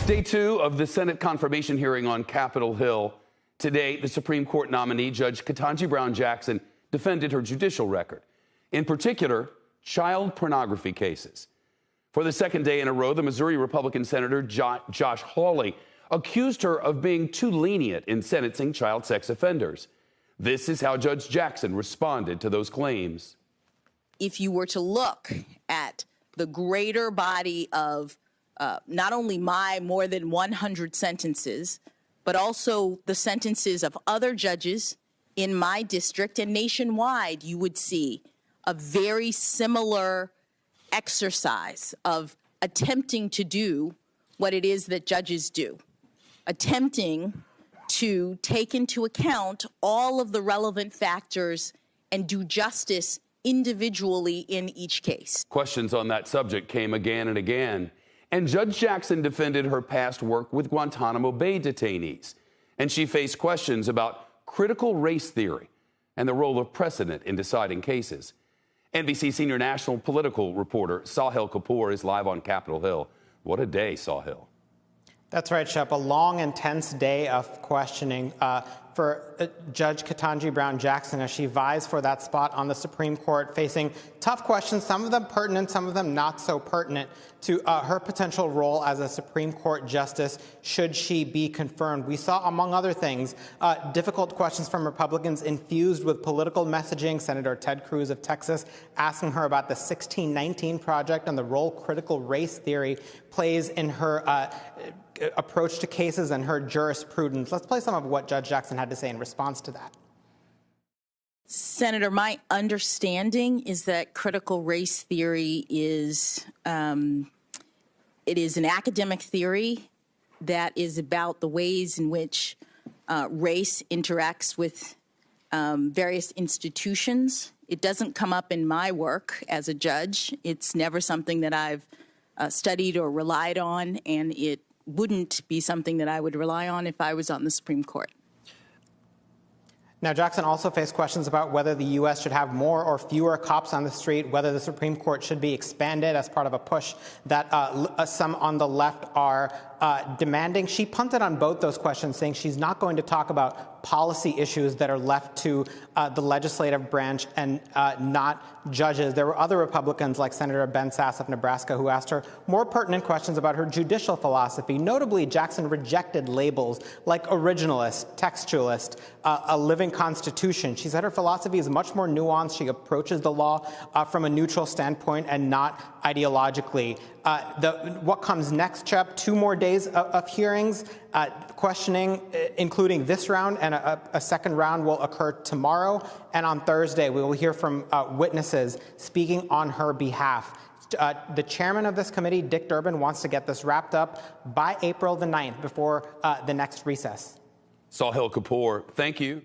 Day 2 of the Senate confirmation hearing on Capitol Hill. Today, the Supreme Court nominee, Judge Ketanji Brown Jackson, defended her judicial record, in particular, child pornography cases. For the second day in a row, the Missouri Republican Senator Josh Hawley accused her of being too lenient in sentencing child sex offenders. This is how Judge Jackson responded to those claims. If you were to look at the greater body of not only my more than 100 sentences, but also the sentences of other judges in my district and nationwide, you would see a very similar exercise of attempting to do what it is that judges do, attempting to take into account all of the relevant factors and do justice individually in each case. Questions on that subject came again and again, and Judge Jackson defended her past work with Guantanamo Bay detainees, and she faced questions about critical race theory and the role of precedent in deciding cases. NBC senior national political reporter Sahil Kapoor is live on Capitol Hill. What a day, Sahil. That's right, Shep. A long, intense day of questioning for Judge Ketanji Brown Jackson as she vies for that spot on the Supreme Court, facing tough questions, some of them pertinent, some of them not so pertinent, to her potential role as a Supreme Court justice should she be confirmed. We saw, among other things, difficult questions from Republicans infused with political messaging. Senator Ted Cruz of Texas asking her about the 1619 Project and the role critical race theory plays in her approach to cases and her jurisprudence. Let's play some of what Judge Jackson had to say in response to that. Senator, my understanding is that critical race theory is it is an academic theory that is about the ways in which race interacts with various institutions. It doesn't come up in my work as a judge. It's never something that I've studied or relied on, and it wouldn't be something that I would rely on if I was on the Supreme Court. Now, Jackson also faced questions about whether the U.S. should have more or fewer cops on the street, whether the Supreme Court should be expanded as part of a push that some on the left are demanding. She punted on both those questions, saying she's not going to talk about policy issues that are left to the legislative branch and not judges. There were other Republicans like Senator Ben Sasse of Nebraska who asked her more pertinent questions about her judicial philosophy. Notably, Jackson rejected labels like originalist, textualist, a living constitution. She said her philosophy is much more nuanced. She approaches the law from a neutral standpoint and not ideologically. What comes next, Chep? 2 more days of hearings. Questioning, including this round, and a second round will occur tomorrow. And on Thursday, we will hear from witnesses speaking on her behalf. The chairman of this committee, Dick Durbin, wants to get this wrapped up by April the 9th, before the next recess. Sahil Kapoor, thank you.